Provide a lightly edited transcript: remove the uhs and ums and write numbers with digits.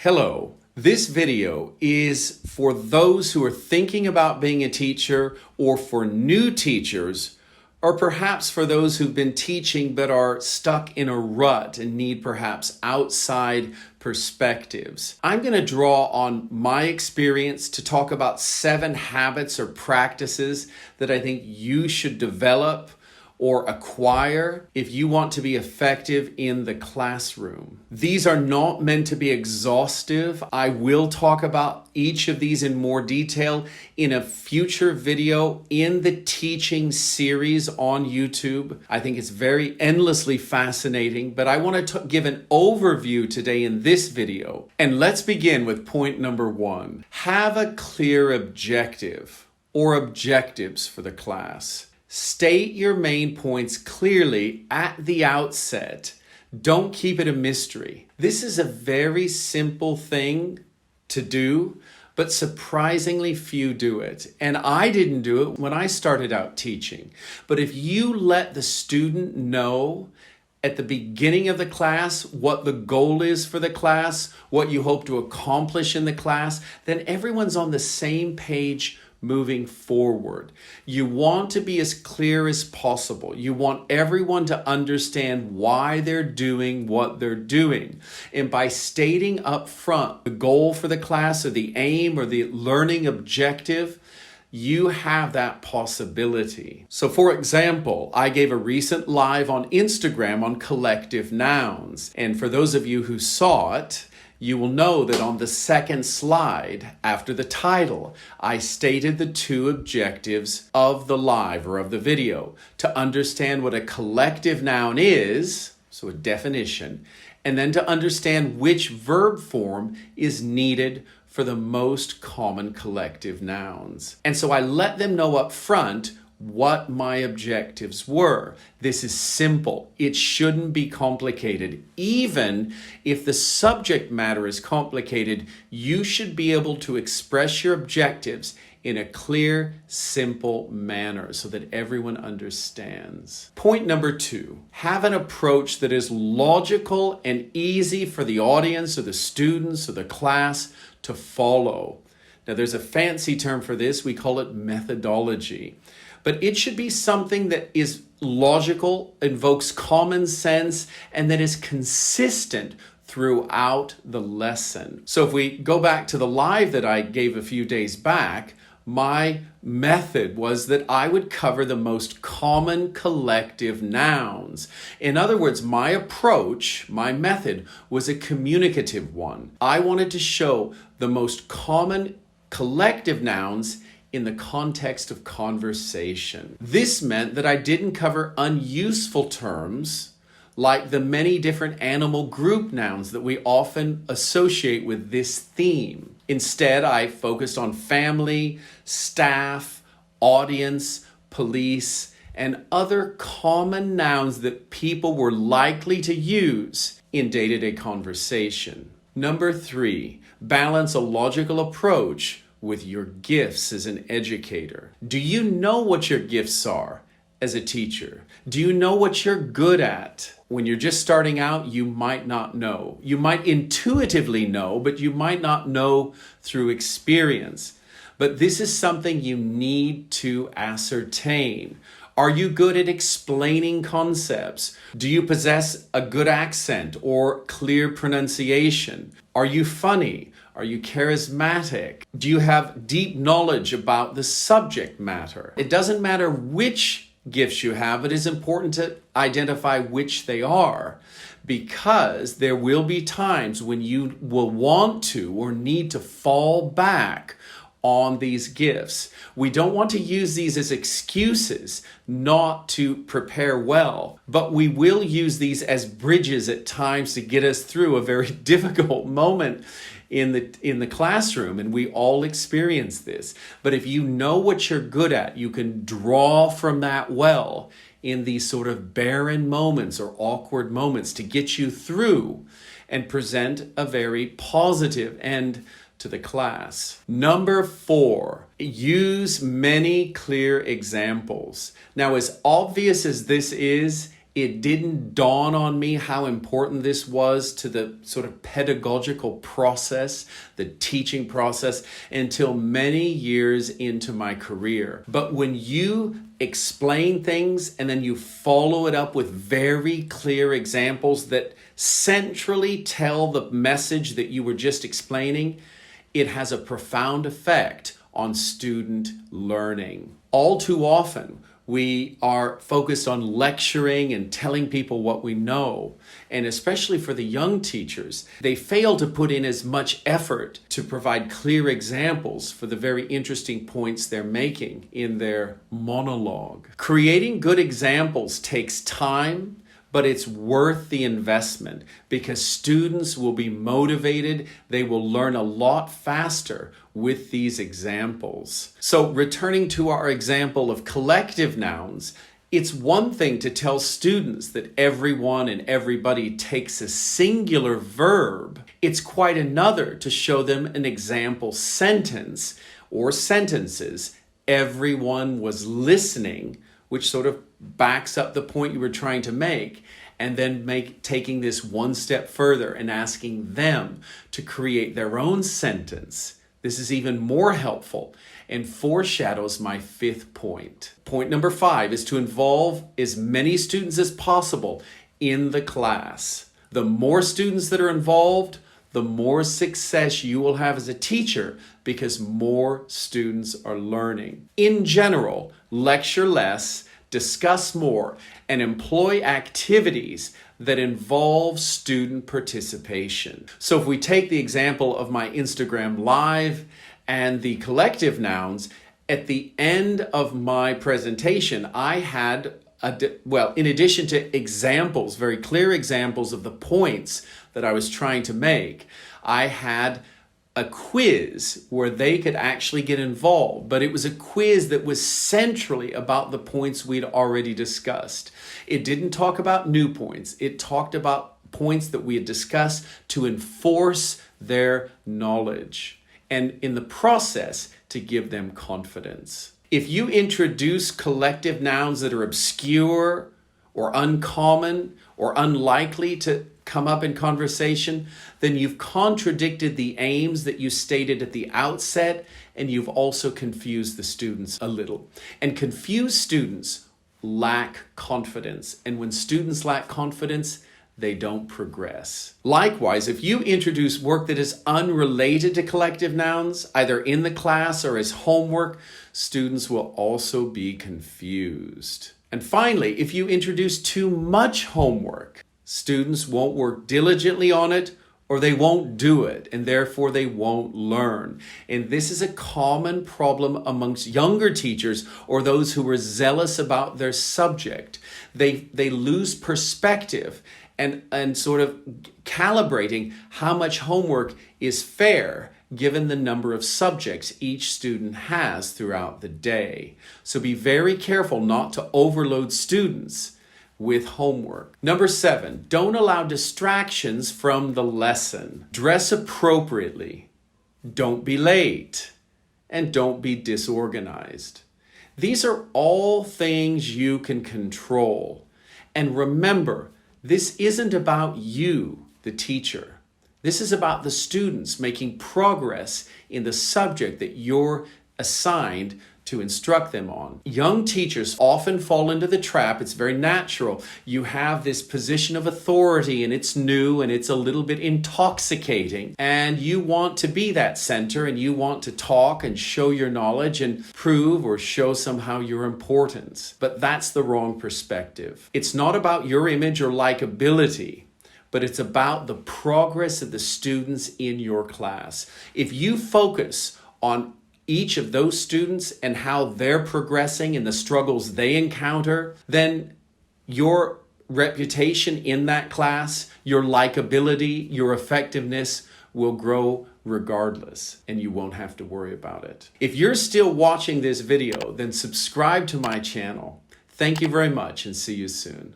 Hello, this video is for those who are thinking about being a teacher or for new teachers, or perhaps for those who've been teaching but are stuck in a rut and need perhaps outside perspectives. I'm going to draw on my experience to talk about 7 habits or practices that I think you should develop or acquire if you want to be effective in the classroom. These are not meant to be exhaustive. I will talk about each of these in more detail in a future video in the teaching series on YouTube. I think it's very endlessly fascinating, but I want to give an overview today in this video. And let's begin with point number 1. Have a clear objective or objectives for the class. State your main points clearly at the outset. Don't keep it a mystery. This is a very simple thing to do, but surprisingly few do it. And I didn't do it when I started out teaching. But if you let the student know at the beginning of the class what the goal is for the class, what you hope to accomplish in the class, then everyone's on the same page moving forward. You want to be as clear as possible. You want everyone to understand why they're doing what they're doing. And by stating up front the goal for the class or the aim or the learning objective, you have that possibility. So for example, I gave a recent live on Instagram on collective nouns. And for those of you who saw it, you will know that on the second slide after the title, I stated the 2 objectives of the live or of the video: to understand what a collective noun is, so a definition, and then to understand which verb form is needed for the most common collective nouns. And so I let them know up front what my objectives were. This is simple. It shouldn't be complicated. Even if the subject matter is complicated, you should be able to express your objectives in a clear, simple manner so that everyone understands. Point number 2, have an approach that is logical and easy for the audience or the students or the class to follow. Now, there's a fancy term for this. We call it methodology. But it should be something that is logical, invokes common sense, and that is consistent throughout the lesson. So if we go back to the live that I gave a few days back, my method was that I would cover the most common collective nouns. In other words, my approach, my method, was a communicative one. I wanted to show the most common collective nouns in the context of conversation. This meant that I didn't cover unuseful terms like the many different animal group nouns that we often associate with this theme. Instead, I focused on family, staff, audience, police, and other common nouns that people were likely to use in day-to-day conversation. Number 3, balance a logical approach with your gifts as an educator. Do you know what your gifts are as a teacher? Do you know what you're good at? When you're just starting out, you might not know. You might intuitively know, but you might not know through experience. But this is something you need to ascertain. Are you good at explaining concepts? Do you possess a good accent or clear pronunciation? Are you funny? Are you charismatic? Do you have deep knowledge about the subject matter? It doesn't matter which gifts you have, it is important to identify which they are, because there will be times when you will want to or need to fall back on these gifts. We don't want to use these as excuses not to prepare well, but we will use these as bridges at times to get us through a very difficult moment in the classroom, and we all experience this. But if you know what you're good at, you can draw from that well in these sort of barren moments or awkward moments to get you through and present a very positive end to the class. Number 4, use many clear examples. Now, as obvious as this is, It didn't dawn on me how important this was to the sort of pedagogical process, the teaching process, until many years into my career. But when you explain things and then you follow it up with very clear examples that centrally tell the message that you were just explaining, it has a profound effect on student learning. All too often, we are focused on lecturing and telling people what we know. And especially for the young teachers, they fail to put in as much effort to provide clear examples for the very interesting points they're making in their monologue. Creating good examples takes time, but it's worth the investment because students will be motivated. They will learn a lot faster with these examples. So returning to our example of collective nouns, it's one thing to tell students that everyone and everybody takes a singular verb. It's quite another to show them an example sentence or sentences. Everyone was listening, which sort of backs up the point you were trying to make, and then taking this one step further and asking them to create their own sentence. This is even more helpful and foreshadows my fifth point. Point number 5 is to involve as many students as possible in the class. The more students that are involved, the more success you will have as a teacher because more students are learning. In general, lecture less, discuss more, and employ activities that involve student participation. So if we take the example of my Instagram Live and the collective nouns, at the end of my presentation, I had, in addition to examples, very clear examples of the points that I was trying to make, I had a quiz where they could actually get involved, but it was a quiz that was centrally about the points we'd already discussed. It didn't talk about new points. It talked about points that we had discussed to enforce their knowledge and in the process to give them confidence. If you introduce collective nouns that are obscure or uncommon or unlikely to come up in conversation, then you've contradicted the aims that you stated at the outset, and you've also confused the students a little. And confused students lack confidence. And when students lack confidence, they don't progress. Likewise, if you introduce work that is unrelated to collective nouns, either in the class or as homework, students will also be confused. And finally, if you introduce too much homework, students won't work diligently on it, or they won't do it, and therefore they won't learn. And this is a common problem amongst younger teachers or those who are zealous about their subject. They lose perspective and sort of calibrating how much homework is fair given the number of subjects each student has throughout the day. So be very careful not to overload students with homework. Number 7, don't allow distractions from the lesson. Dress appropriately. Don't be late. And don't be disorganized. These are all things you can control. And remember, this isn't about you, the teacher. This is about the students making progress in the subject that you're assigned to instruct them on. Young teachers often fall into the trap. It's very natural. You have this position of authority and it's new and it's a little bit intoxicating. And you want to be that center and you want to talk and show your knowledge and prove or show somehow your importance. But that's the wrong perspective. It's not about your image or likability, but it's about the progress of the students in your class. If you focus on each of those students and how they're progressing and the struggles they encounter, then your reputation in that class, your likability, your effectiveness will grow regardless, and you won't have to worry about it. If you're still watching this video, then subscribe to my channel. Thank you very much and see you soon.